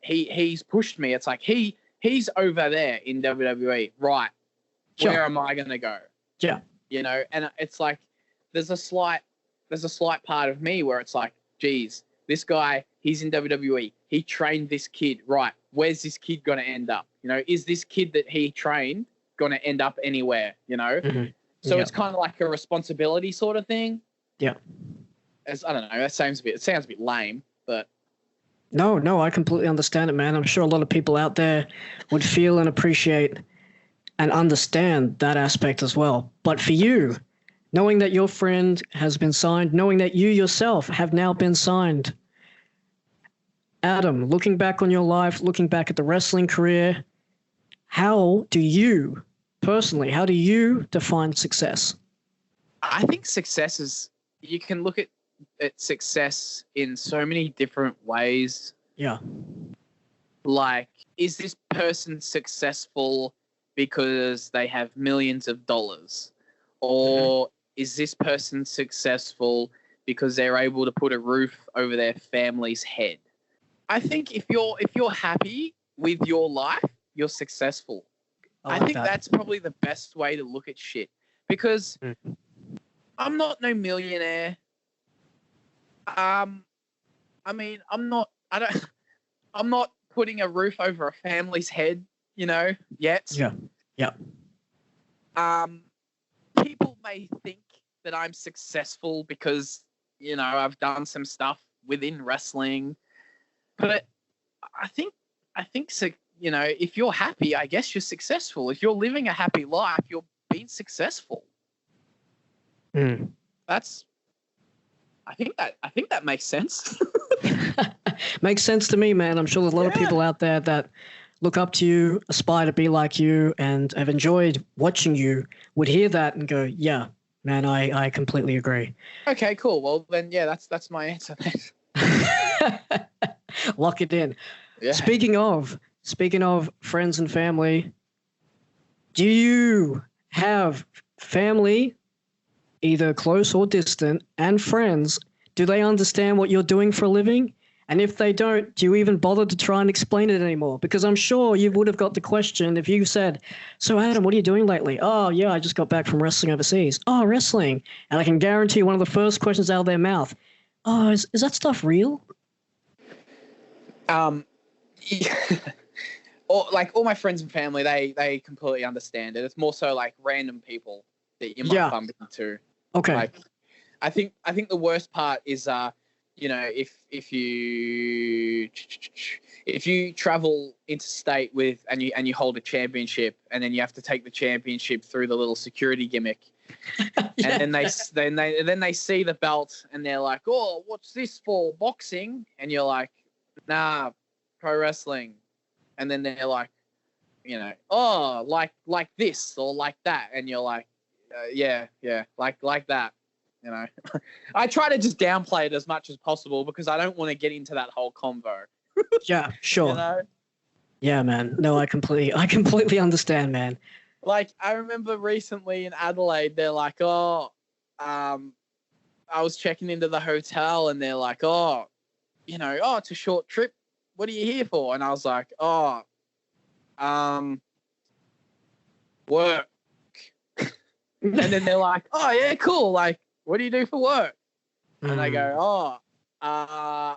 He's pushed me. It's like he's over there in WWE, right? Sure. Where am I going to go? Yeah. And it's like there's a slight part of me where it's like, geez, this guy, he's in WWE. He trained this kid, right? Where's this kid going to end up? Is this kid that he trained going to end up anywhere? Mm-hmm. So it's kind of like a responsibility sort of thing. Yeah. I don't know. It sounds a bit lame, but. No, I completely understand it, man. I'm sure a lot of people out there would feel and appreciate and understand that aspect as well. But for you, knowing that your friend has been signed, knowing that you yourself have now been signed, Adam, looking back on your life, looking back at the wrestling career, how do you define success? I think success is, you can look at success in so many different ways. Yeah. Like, is this person successful because they have millions of dollars? Or is this person successful because they're able to put a roof over their family's head? I think if you're happy with your life, you're successful. I think that's probably the best way to look at shit, because I'm not no millionaire. I'm not putting a roof over a family's head, yet. Yeah. Yeah. People may think that I'm successful because, I've done some stuff within wrestling, but I think if you're happy, I guess you're successful. If you're living a happy life, you're being successful. I think that makes sense. Makes sense to me, man. I'm sure there's a lot of people out there that look up to you, aspire to be like you, and have enjoyed watching you, would hear that and go, yeah, man, I completely agree. Okay, cool. Well, then, yeah, that's my answer then. Lock it in. Yeah. Speaking of friends and family, do you have family, either close or distant, and friends? Do they understand what you're doing for a living? And if they don't, do you even bother to try and explain it anymore? Because I'm sure you would have got the question if you said, so Adam, what are you doing lately? Oh, yeah, I just got back from wrestling overseas. Oh, wrestling. And I can guarantee one of the first questions out of their mouth, oh, is that stuff real? All my friends and family, they completely understand it. It's more so like random people that you might bump into. Okay. Like, I think the worst part is if you travel interstate and you hold a championship, and then you have to take the championship through the little security gimmick, and then they see the belt and they're like, oh, what's this for? Boxing? And you're like, nah, pro wrestling. And then they're like, oh, like this or like that, and you're like, yeah, like that. I try to just downplay it as much as possible because I don't want to get into that whole convo. Yeah, sure. Yeah, man. No, I completely understand, man. Like, I remember recently in Adelaide, they're like, I was checking into the hotel and they're like, it's a short trip. What are you here for? And I was like, work. And then they're like, oh, yeah, cool. Like, what do you do for work? And I go, I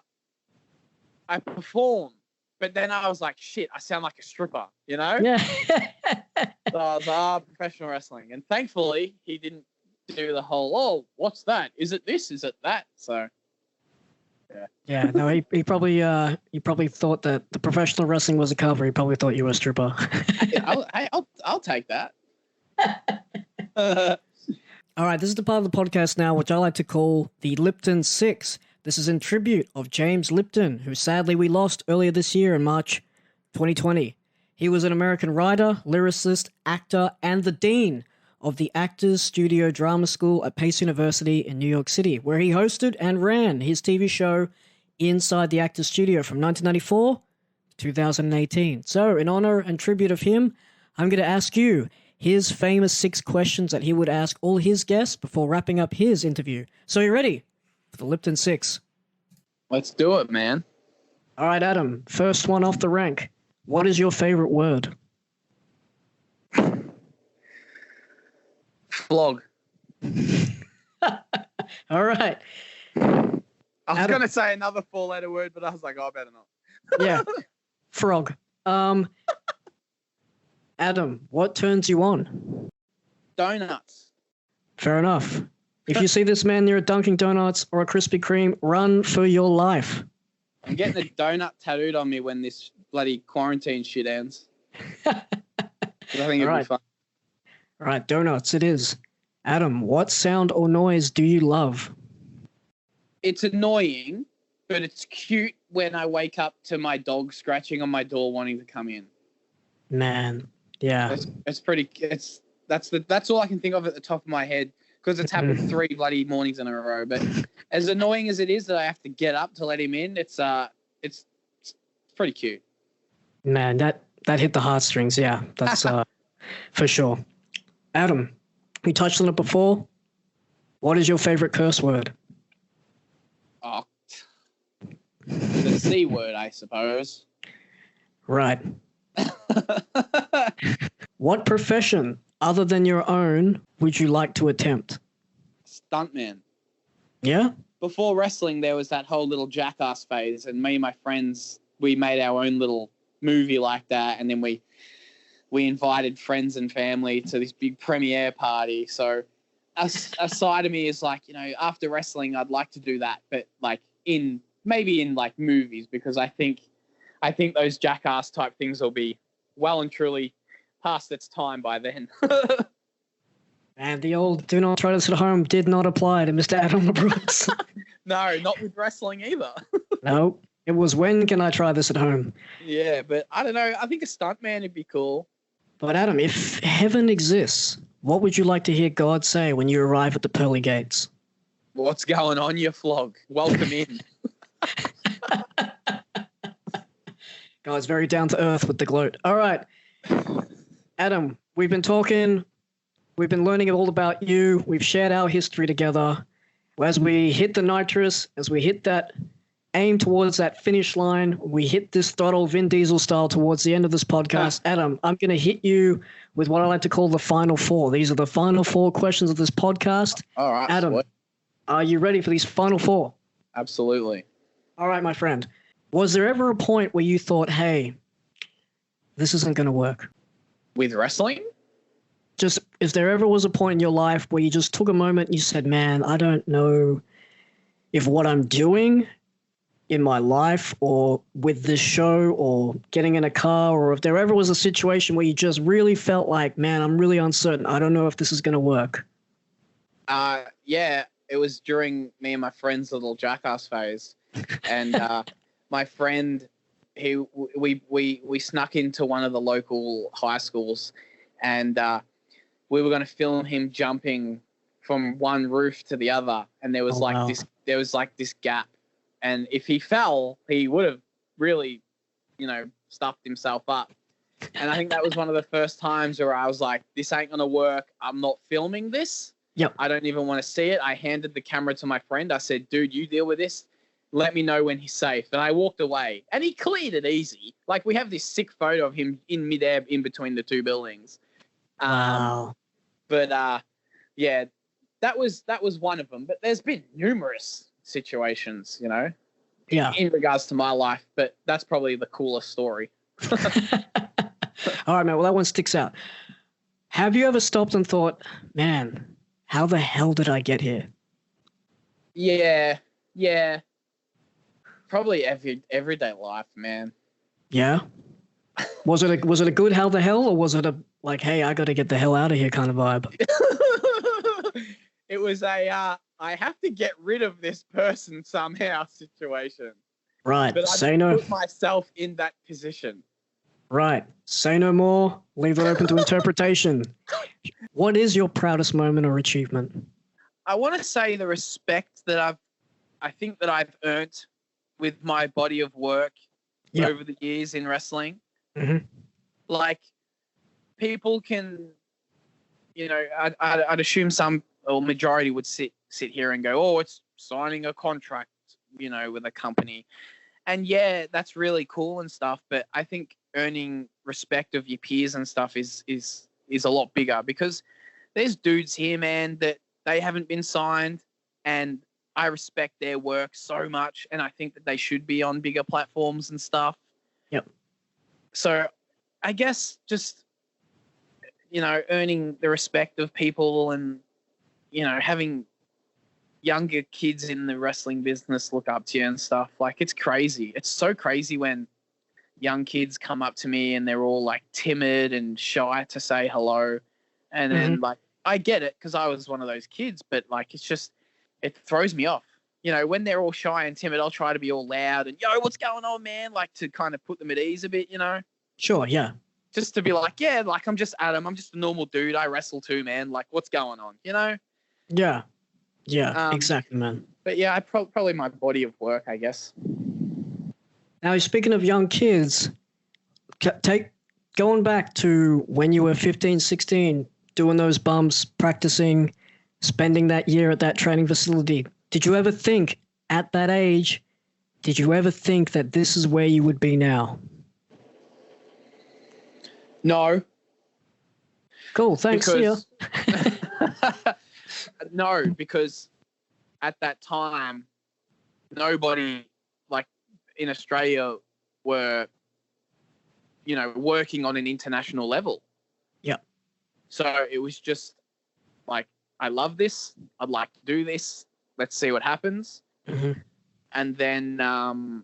perform. But then I was like, shit, I sound like a stripper, Yeah. So I was like, professional wrestling. And thankfully, he didn't do the whole, oh, what's that? Is it this? Is it that? So, yeah. Yeah, no, he probably thought that the professional wrestling was a cover. He probably thought you were a stripper. I'll take that. All right, this is the part of the podcast now which I like to call the Lipton Six. This is in tribute of James Lipton, who sadly we lost earlier this year in March 2020. He was an American writer, lyricist, actor, and the dean of the Actors Studio Drama School at Pace University in New York City, where he hosted and ran his TV show Inside the Actors Studio from 1994 to 2018. So, in honor and tribute of him, I'm going to ask you his famous 6 questions that he would ask all his guests before wrapping up his interview. So, you ready for the Lipton 6? Let's do it, man. All right, Adam, first one off the rank. What is your favorite word? Flog. All right. I was going to say another 4-letter word, but I was like, oh, I better not. Yeah. Frog. Adam, what turns you on? Donuts. Fair enough. If you see this man near a Dunkin' Donuts or a Krispy Kreme, run for your life. I'm getting a donut tattooed on me when this bloody quarantine shit ends. I think it'll be fun. All right, donuts it is. Adam, what sound or noise do you love? It's annoying, but it's cute when I wake up to my dog scratching on my door wanting to come in. Man, yeah. That's all I can think of at the top of my head because it's happened 3 bloody mornings in a row. But as annoying as it is that I have to get up to let him in, it's pretty cute. Man, that hit the heartstrings. Yeah, that's for sure. Adam, we touched on it before. What is your favorite curse word? Oh, the C word, I suppose. Right. What profession other than your own would you like to attempt? Stuntman. Yeah? Before wrestling, there was that whole little jackass phase, and me and my friends, we made our own little movie like that, and then we invited friends and family to this big premiere party. So a side of me is like, after wrestling, I'd like to do that, but like maybe in like movies, because I think those jackass type things will be well and truly past its time by then. And the old do not try this at home did not apply to Mr. Adam Brooks. No, not with wrestling either. No, it was when can I try this at home? Yeah, but I don't know. I think a stuntman would be cool. But Adam, if heaven exists, what would you like to hear God say when you arrive at the pearly gates? What's going on, you flog? Welcome in. God's very down to earth with the gloat. All right. Adam, we've been talking. We've been learning all about you. We've shared our history together. As we hit the nitrous, as we hit that aim towards that finish line, we hit this throttle Vin Diesel style towards the end of this podcast. Adam, I'm going to hit you with what I like to call the final 4. These are the final 4 questions of this podcast. All right. Adam, are you ready for these final 4? Absolutely. All right, my friend. Was there ever a point where you thought, hey, this isn't going to work? With wrestling? Just if there ever was a point in your life where you just took a moment and you said, man, I don't know if what I'm doing in my life or with this show or getting in a car, or if there ever was a situation where you just really felt like, man, I'm really uncertain. I don't know if this is going to work. Yeah, it was during me and my friend's little jackass phase. And my friend, we snuck into one of the local high schools, and we were going to film him jumping from one roof to the other, and there was this gap, and if he fell, he would have really, stuffed himself up. And I think that was one of the first times where I was like, this ain't going to work. I'm not filming this. Yep. I don't even want to see it. I handed the camera to my friend. I said, dude, you deal with this. Let me know when he's safe. And I walked away, and he cleared it easy. Like, we have this sick photo of him in midair in between the 2 buildings. Wow. But yeah, that was one of them. But there's been numerous situations, yeah, in regards to my life. But that's probably the coolest story. All right, man. Well, that one sticks out. Have you ever stopped and thought, man, how the hell did I get here? Yeah. Probably everyday life, man. Yeah. Was it a good how the hell, or was it a like, hey, I got to get the hell out of here kind of vibe? It was a I have to get rid of this person somehow situation. Right. But I didn't put myself in that position. Right. Say no more. Leave it open to interpretation. What is your proudest moment or achievement? I want to say the respect that I think that I've earned with my body of work over the years in wrestling. Mm-hmm. Like, people can, I'd assume some or majority would sit here and go, oh, it's signing a contract, with a company. And yeah, that's really cool and stuff. But I think earning respect of your peers and stuff is a lot bigger, because there's dudes here, man, that they haven't been signed, and I respect their work so much, and I think that they should be on bigger platforms and stuff. Yep. So I guess just, earning the respect of people and, having younger kids in the wrestling business look up to you and stuff. Like, it's crazy. It's so crazy when young kids come up to me and they're all like timid and shy to say hello. And then like, I get it, because I was one of those kids, but like, it's just, it throws me off. When they're all shy and timid, I'll try to be all loud and, yo, what's going on, man? Like, to kind of put them at ease a bit, Sure, yeah. Just to be like, yeah, like, I'm just Adam. I'm just a normal dude. I wrestle too, man. Like, what's going on, Yeah. Yeah, exactly, man. But yeah, probably my body of work, I guess. Now, speaking of young kids, going back to when you were 15, 16, doing those bumps, practicing, spending that year at that training facility, did you ever think at that age, that this is where you would be now? No. Cool, thanks. See ya. No, because at that time, nobody, like, in Australia were, working on an international level. Yeah. So it was just like, I love this. I'd like to do this. Let's see what happens. Mm-hmm. And then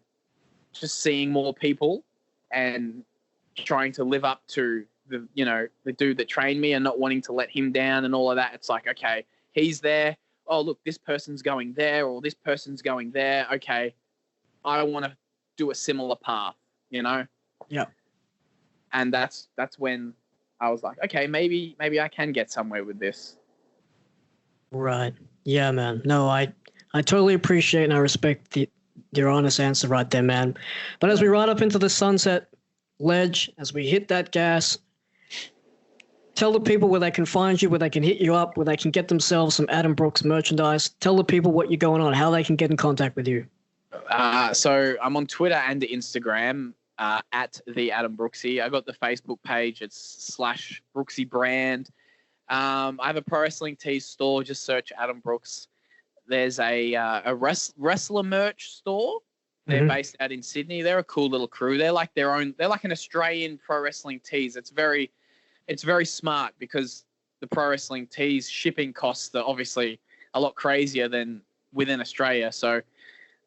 just seeing more people and trying to live up to the dude that trained me and not wanting to let him down and all of that. It's like, okay, he's there. Oh, look, this person's going there, or this person's going there. Okay, I want to do a similar path, Yeah. And that's when I was like, okay, maybe I can get somewhere with this. Right. Yeah, man. No, I totally appreciate and I respect your honest answer right there, man. But as we ride up into the sunset ledge, as we hit that gas, tell the people where they can find you, where they can hit you up, where they can get themselves some Adam Brooks merchandise. Tell the people what you're going on, how they can get in contact with you. So I'm on Twitter and Instagram at the Adam Brooksy. I got the Facebook page. It's /Brooksy brand. I have a pro wrestling tees store. Just search Adam Brooks. There's a wrestler merch store. They're based out in Sydney. They're a cool little crew. They're like their own. They're like an Australian pro wrestling tees. It's very smart, because the pro wrestling tees shipping costs are obviously a lot crazier than within Australia. So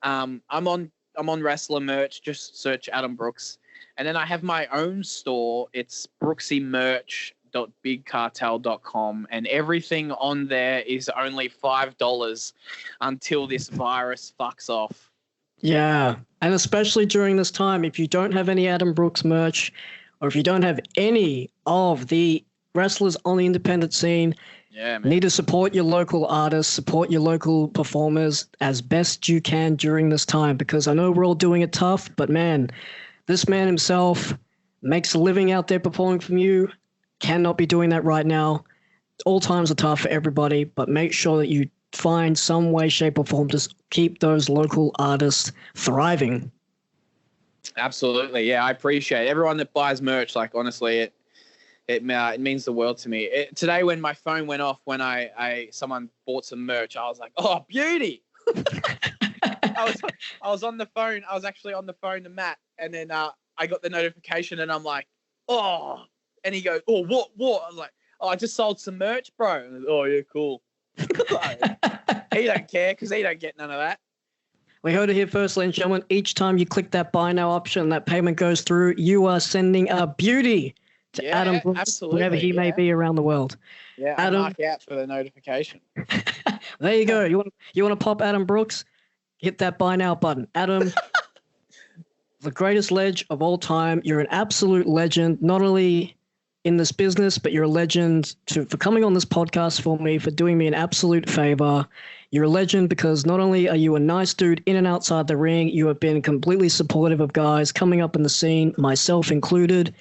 I'm on wrestler merch. Just search Adam Brooks. And then I have my own store. It's brooksymerch.bigcartel.com, and everything on there is only $5 until this virus fucks off. Yeah, and especially during this time, if you don't have any Adam Brooks merch, or if you don't have any of the wrestlers on the independent scene, yeah, man, need to support your local artists, support your local performers as best you can during this time, because I know we're all doing it tough, but man, this man himself makes a living out there performing from you, cannot be doing that right now. All times are tough for everybody, but make sure that you find some way, shape, or form to keep those local artists thriving. Absolutely, yeah, I appreciate everyone that buys merch. Like, honestly, it means the world to me. Today, when my phone went off, when someone bought some merch, I was like, oh, beauty. I was on the phone. I was actually on the phone to Matt, and then I got the notification, and I'm like, oh, and he goes, oh, what? I was like, oh, I just sold some merch, bro. And I was, oh, yeah, cool. He don't care because he don't get none of that. We heard it here first, ladies and gentlemen. Each time you click that buy now option, that payment goes through, you are sending a beauty to Adam Brooks, wherever he may be around the world. Yeah, Adam, mark out for the notification. There you go. You want to pop Adam Brooks? Hit that buy now button. Adam, the greatest ledge of all time. You're an absolute legend, not only in this business, but you're a legend for coming on this podcast for me, for doing me an absolute favor. You're a legend because not only are you a nice dude in and outside the ring, you have been completely supportive of guys coming up in the scene, myself included.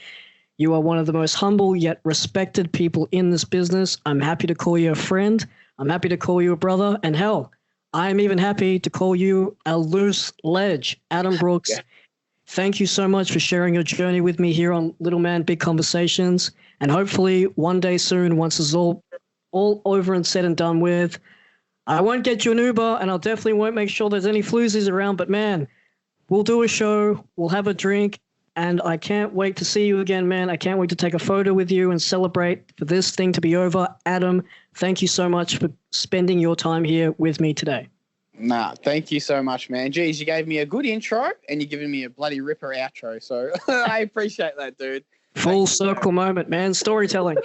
You are one of the most humble yet respected people in this business. I'm happy to call you a friend. I'm happy to call you a brother. And hell, I'm even happy to call you a loose ledge. Adam Brooks, thank you so much for sharing your journey with me here on Little Man Big Conversations. And hopefully one day soon, once it's all over and said and done with, I won't get you an Uber, and I'll definitely won't make sure there's any floozies around. But, man, we'll do a show. We'll have a drink. And I can't wait to see you again, man. I can't wait to take a photo with you and celebrate for this thing to be over. Adam, thank you so much for spending your time here with me today. Nah, thank you so much, man. Geez, you gave me a good intro and you're giving me a bloody ripper outro. So I appreciate that, dude. Full circle moment, man. Storytelling.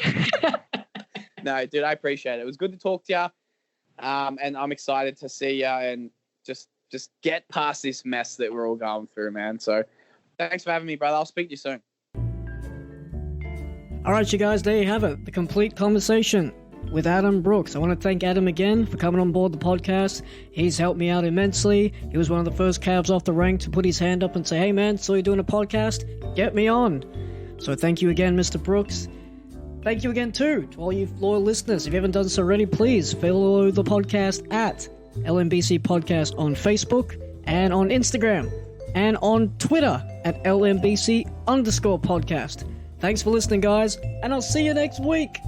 No, dude, I appreciate it. It was good to talk to you. And I'm excited to see you and just get past this mess that we're all going through, man. So thanks for having me, brother. I'll speak to you soon. All right, you guys, there you have it. The complete conversation with Adam Brooks. I want to thank Adam again for coming on board the podcast. He's helped me out immensely. He was one of the first cabs off the rank to put his hand up and say, hey, man, saw you doing a podcast. Get me on. So thank you again, Mr. Brooks. Thank you again, too, to all you loyal listeners. If you haven't done so already, please follow the podcast at LMBC Podcast on Facebook and on Instagram and on Twitter at LMBC_podcast. Thanks for listening, guys, and I'll see you next week.